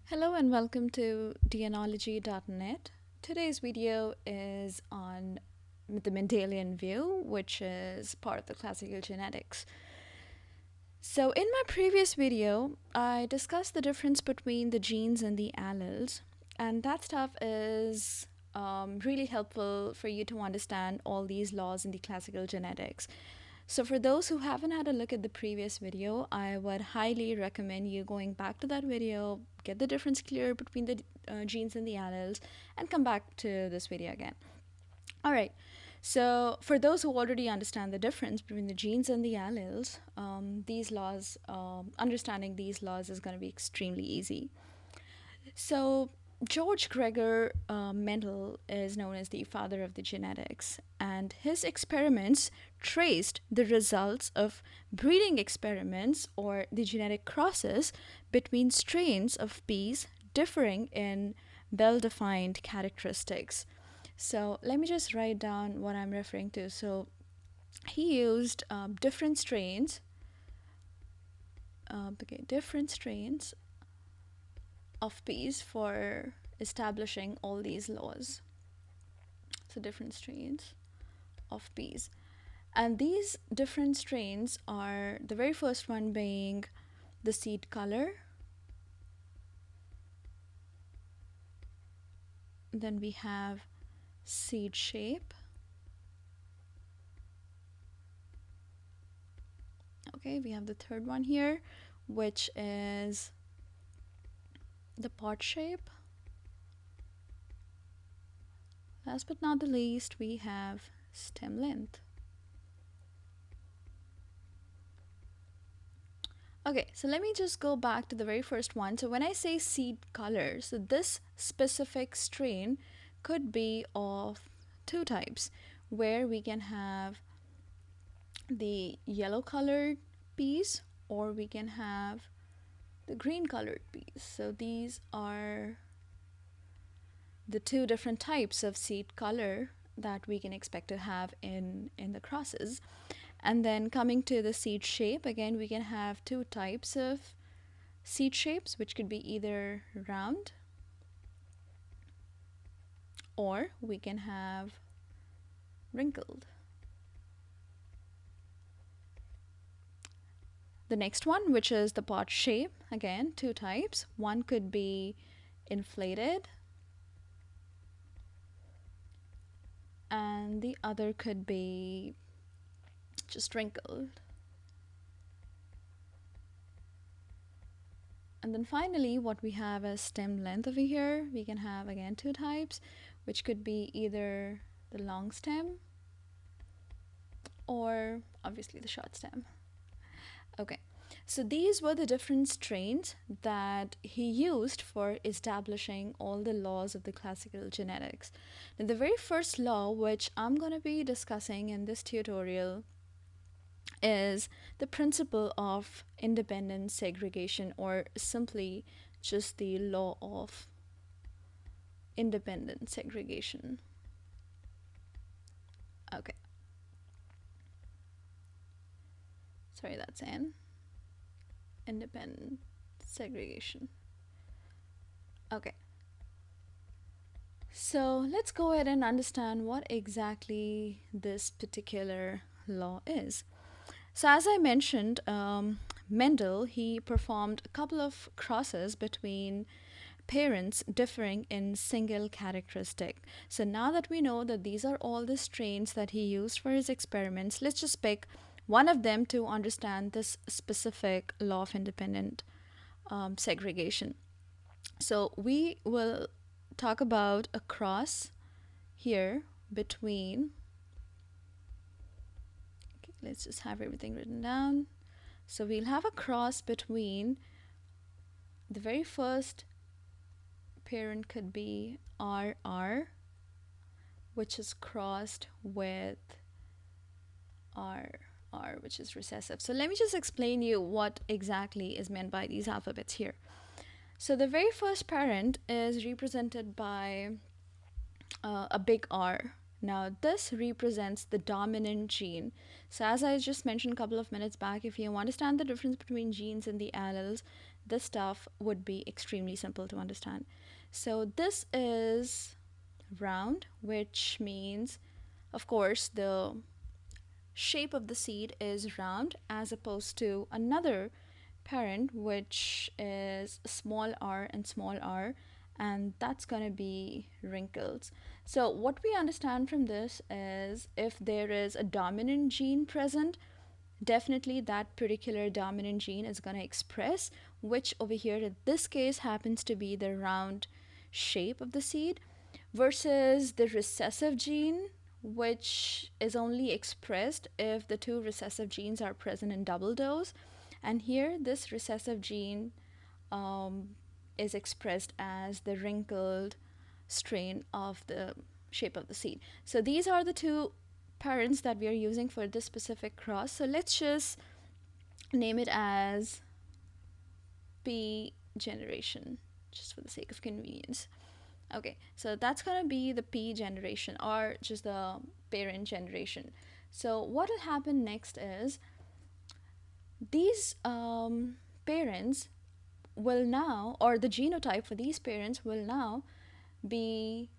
Hello and welcome to dnology.net. Today's video is on the Mendelian view, which is part of the classical genetics. So in my previous video, I discussed the difference between the genes and the alleles, and that stuff is really helpful for you to understand all these laws in the classical genetics. So for those who haven't had a look at the previous video, I would highly recommend you going back to that video, get the difference clear between the genes and the alleles, and come back to this video again. All right. So for those who already understand the difference between the genes and the alleles, these laws, understanding these laws is going to be extremely easy. So George Gregor Mendel is known as the father of the genetics, and his experiments traced the results of breeding experiments or the genetic crosses between strains of peas differing in well-defined characteristics. So let me just write down what I'm referring to. So he used different strains of peas for establishing all these laws. So different strains of peas. And these different strains are, the very first one being the seed color. Then we have seed shape. Okay, we have the third one here, which is the pod shape. Last but not the least, we have stem length. Okay, so let me just go back to the very first one. So when I say seed color, so this specific strain could be of two types, where we can have the yellow colored peas or we can have the green colored peas. So these are the two different types of seed color that we can expect to have in the crosses. And then coming to the seed shape, again, we can have two types of seed shapes, which could be either round or we can have wrinkled. The next one, which is the pod shape, again, two types. One could be inflated and the other could be just wrinkled. And then finally, what we have as stem length over here, we can have again two types, which could be either the long stem or obviously the short stem. Okay, so these were the different strains that he used for establishing all the laws of the classical genetics. Now, the very first law, which I'm going to be discussing in this tutorial, is the principle of independent segregation, or simply just the law of independent segregation. Okay. Sorry, that's N. Independent segregation. Okay. So let's go ahead and understand what exactly this particular law is. So as I mentioned, Mendel, he performed a couple of crosses between parents differing in single characteristic. So now that we know that these are all the strains that he used for his experiments, let's just pick one of them to understand this specific law of independent segregation. So we will talk about a cross here between, okay, let's just have everything written down. So we'll have a cross between the very first parent could be RR, which is crossed with RR, which is recessive. So let me just explain you what exactly is meant by these alphabets here. So the very first parent is represented by a big R. Now this represents the dominant gene. So as I just mentioned a couple of minutes back, if you understand the difference between genes and the alleles, this stuff would be extremely simple to understand. So this is round, which means, of course, the shape of the seed is round, as opposed to another parent, which is small r and small r, and that's going to be wrinkles. So what we understand from this is if there is a dominant gene present, definitely that particular dominant gene is going to express, which over here in this case happens to be the round shape of the seed, versus the recessive gene, which is only expressed if the two recessive genes are present in double dose. And here, this recessive gene is expressed as the wrinkled strain of the shape of the seed. So these are the two parents that we are using for this specific cross. So let's just name it as P generation, just for the sake of convenience. Okay, so that's going to be the P generation, or just the parent generation. So what will happen next is these parents will now, or the genotype for these parents will now be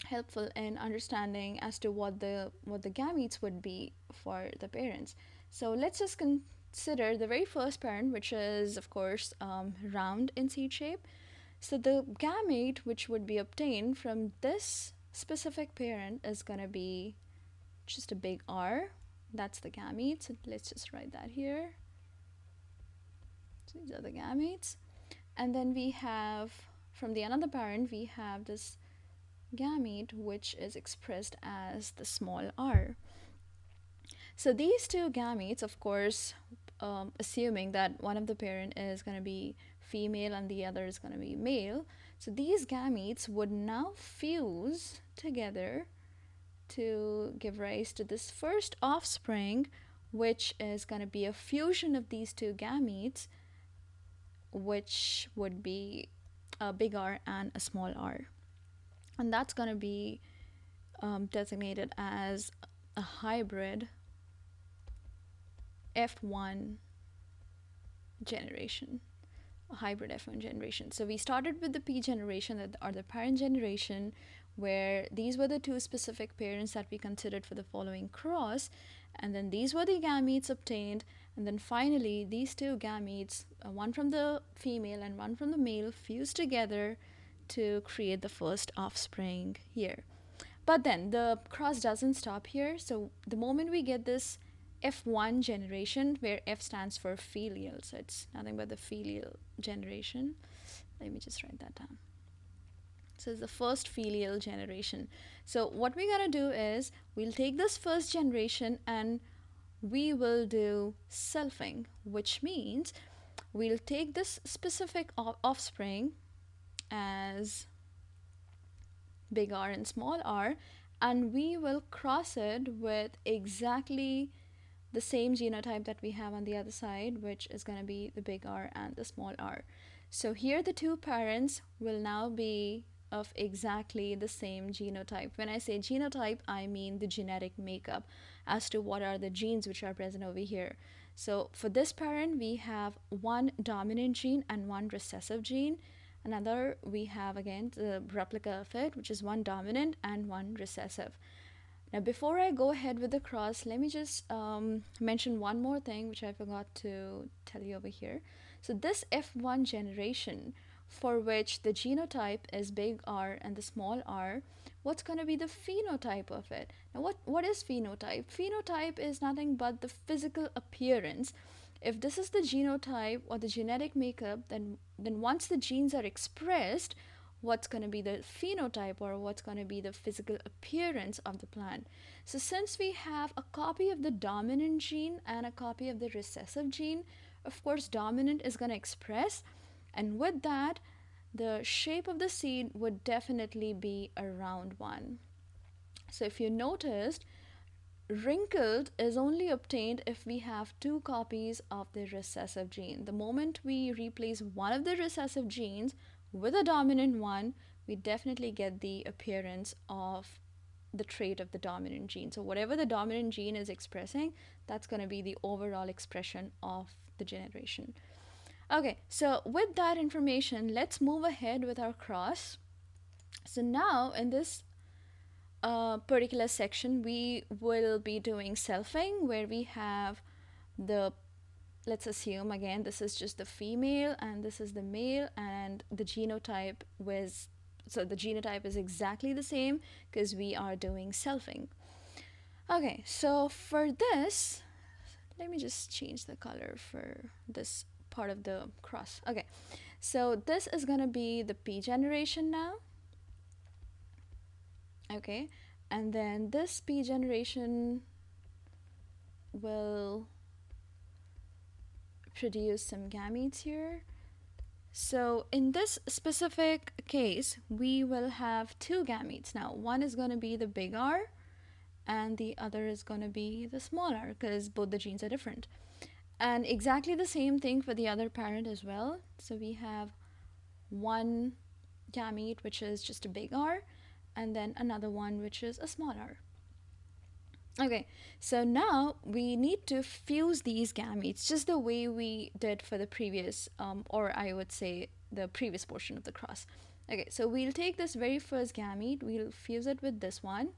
helpful in understanding as to what the gametes would be for the parents. So let's just consider the very first parent, which is of course round in seed shape. So the gamete which would be obtained from this specific parent is going to be just a big R. That's the gamete. So let's just write that here. So these are the gametes. And then we have, from the another parent, we have this gamete which is expressed as the small r. So these two gametes, of course, assuming that one of the parent is going to be female and the other is going to be male, so these gametes would now fuse together to give rise to this first offspring, which is going to be a fusion of these two gametes, which would be a big R and a small r. And that's going to be designated as a hybrid F1 generation. A hybrid F1 generation. So we started with the P generation, or the parent generation, where these were the two specific parents that we considered for the following cross, and then these were the gametes obtained, and then finally these two gametes, one from the female and one from the male, fused together to create the first offspring here. But then the cross doesn't stop here. So the moment we get this F1 generation, where F stands for filial, so it's nothing but the filial generation. Let me just write that down. So it's the first filial generation. So what we're going to do is we'll take this first generation and we will do selfing, which means we'll take this specific offspring as big R and small r, and we will cross it with exactly the same genotype that we have on the other side, which is going to be the big R and the small r. So here the two parents will now be of exactly the same genotype. When I say genotype, I mean the genetic makeup as to what are the genes which are present over here. So for this parent, we have one dominant gene and one recessive gene. Another, we have again the replica of it, which is one dominant and one recessive. Now, before I go ahead with the cross, let me just mention one more thing which I forgot to tell you over here. So this F1 generation, for which the genotype is big R and the small r, what's going to be the phenotype of it? Now, what is phenotype? Phenotype is nothing but the physical appearance. If this is the genotype or the genetic makeup, then once the genes are expressed, what's going to be the phenotype, or what's going to be the physical appearance of the plant. So since we have a copy of the dominant gene and a copy of the recessive gene, of course dominant is going to express, and with that the shape of the seed would definitely be a round one. So if you noticed, wrinkled is only obtained if we have two copies of the recessive gene. The moment we replace one of the recessive genes with a dominant one, we definitely get the appearance of the trait of the dominant gene. So whatever the dominant gene is expressing, that's going to be the overall expression of the generation. Okay, so with that information, let's move ahead with our cross. So now in this particular section, we will be doing selfing, where we have the, let's assume again, this is just the female and this is the male, and the genotype was, so the genotype is exactly the same because we are doing selfing. Okay, so for this, let me just change the color for this part of the cross. Okay, so this is gonna be the P generation now. Okay, and then this P generation will produce some gametes here. So in this specific case, we will have two gametes. Now, one is going to be the big R and the other is going to be the small r, because both the genes are different. And exactly the same thing for the other parent as well. So we have one gamete, which is just a big R, and then another one, which is a small r. Okay, so now we need to fuse these gametes just the way we did for the previous, or I would say the previous portion of the cross. Okay, so we'll take this very first gamete, we'll fuse it with this one,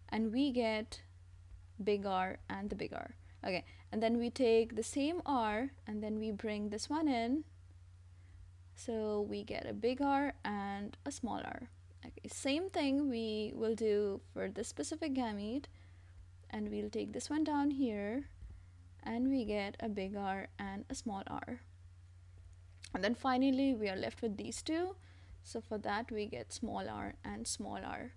and we get big R and the big R. Okay, and then we take the same R and then we bring this one in, so we get a big R and a small r. Okay, same thing we will do for this specific gamete, and we'll take this one down here and we get a big R and a small r. And then finally we are left with these two, so for that we get small r and small r.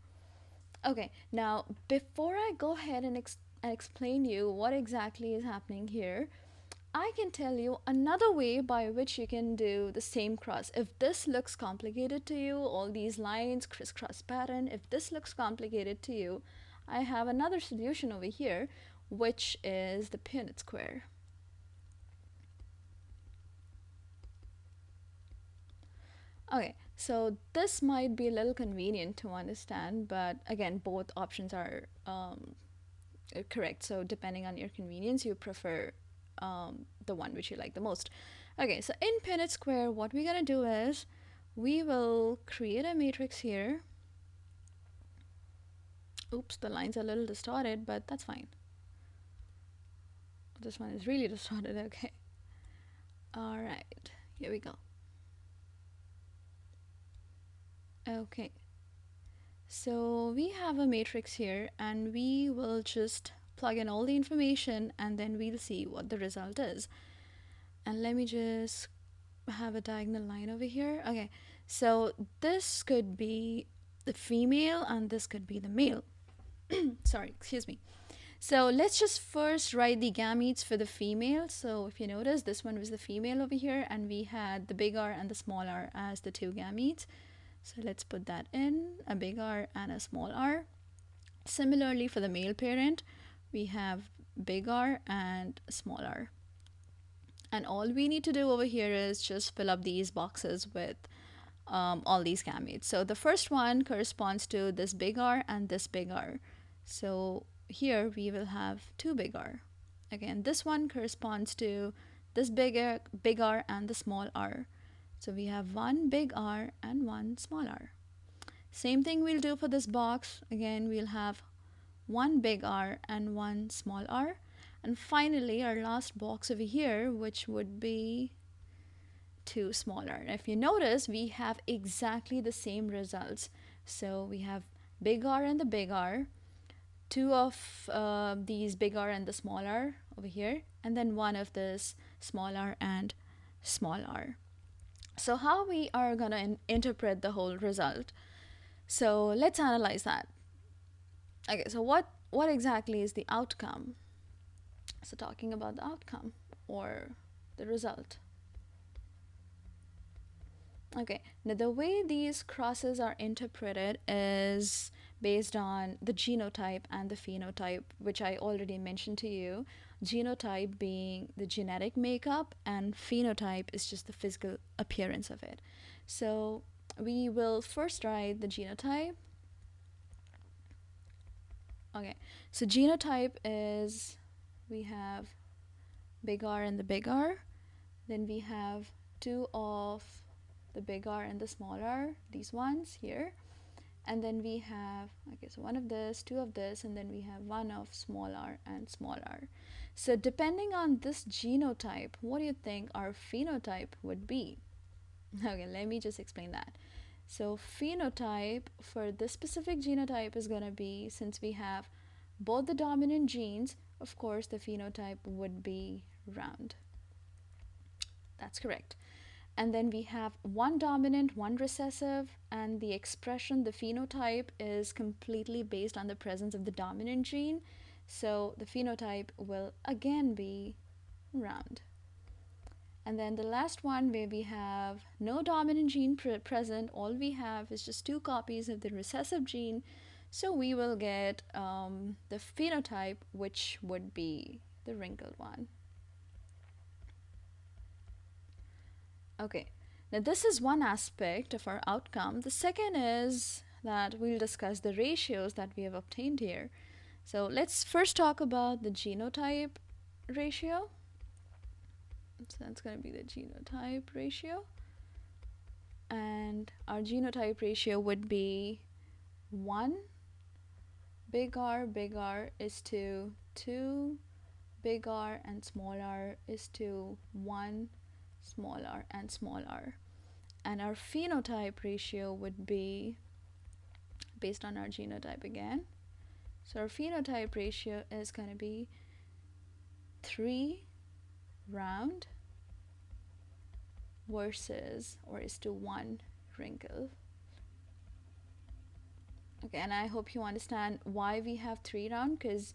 Okay, now before I go ahead and explain you what exactly is happening here, I can tell you another way by which you can do the same cross. If this looks complicated to you, all these lines, crisscross pattern, if this looks complicated to you, I have another solution over here, which is the Punnett square. Okay, so this might be a little convenient to understand, but again, both options are correct. So depending on your convenience, you prefer the one which you like the most. Okay, so in Punnett square, what we're gonna do is we will create a matrix here. Oops, the lines are a little distorted, but that's fine. This one is really distorted. Okay, all right, here we go. Okay, so we have a matrix here and we will just plug in all the information and then we'll see what the result is. And let me just have a diagonal line over here. Okay, so this could be the female and this could be the male. Sorry, excuse me. So let's just first write the gametes for the female. So if you notice, this one was the female over here and we had the big R and the small r as the two gametes. So let's put that in, a big R and a small r. Similarly for the male parent, we have big R and small r. And all we need to do over here is just fill up these boxes with all these gametes. So the first one corresponds to this big R and this big R. So here we will have two big R. Again, this one corresponds to this big R and the small r. So we have one big R and one small r. Same thing we'll do for this box. Again, we'll have one big R and one small r. And finally, our last box over here, which would be two smaller. If you notice, we have exactly the same results. So we have big R and the big R, two of these big R and the small r over here, and then one of this small r and small r. So how we are going to interpret the whole result? So let's analyze that. Okay, so what exactly is the outcome? So talking about the outcome or the result. Okay, now the way these crosses are interpreted is based on the genotype and the phenotype, which I already mentioned to you. Genotype being the genetic makeup and phenotype is just the physical appearance of it. So we will first write the genotype. Okay, so genotype is, we have big R and the big R. Then we have 2 of the big R and the small r, these ones here. And then we have, okay, so 1 of this, 2 of this, and then we have 1 of small r and small r. So depending on this genotype, what do you think our phenotype would be? Okay, let me just explain that. So phenotype for this specific genotype is going to be, since we have both the dominant genes, of course the phenotype would be round. That's correct. And then we have 1 dominant, 1 recessive, and the expression, the phenotype, is completely based on the presence of the dominant gene. So the phenotype will again be round. And then the last one, where we have no dominant gene present, all we have is just 2 copies of the recessive gene. So we will get the phenotype, which would be the wrinkled one. Okay, now this is one aspect of our outcome. The second is that we'll discuss the ratios that we have obtained here. So let's first talk about the genotype ratio. So that's going to be the genotype ratio. And our genotype ratio would be 1 big R is to 2 big R, and small r is to 1 small r and small r. And our phenotype ratio would be based on our genotype again. So our phenotype ratio is going to be 3 round versus, or is to 1 wrinkle. Okay, and I hope you understand why we have 3 round, because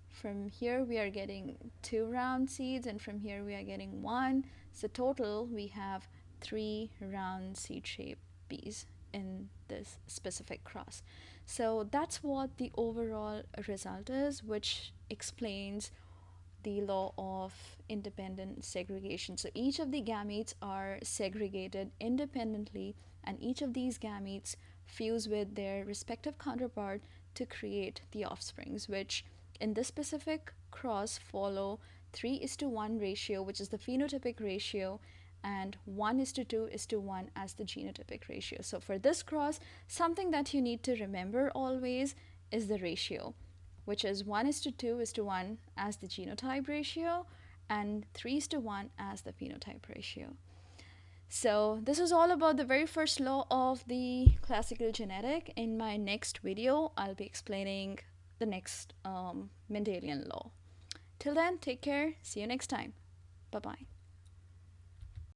from here we are getting 2 round seeds, and from here we are getting 1. So total we have 3 round seed shaped bees in this specific cross. So that's what the overall result is, which explains the law of independent segregation. So each of the gametes are segregated independently, and each of these gametes fuse with their respective counterpart to create the offsprings, which in this specific cross follow 3:1 ratio, which is the phenotypic ratio, and 1:2:1 as the genotypic ratio. So for this cross, something that you need to remember always is the ratio, which is 1:2:1 as the genotype ratio and 3:1 as the phenotype ratio. So this is all about the very first law of the classical genetic. In my next video, I'll be explaining the next Mendelian law. Till then, take care. See you next time. Bye-bye.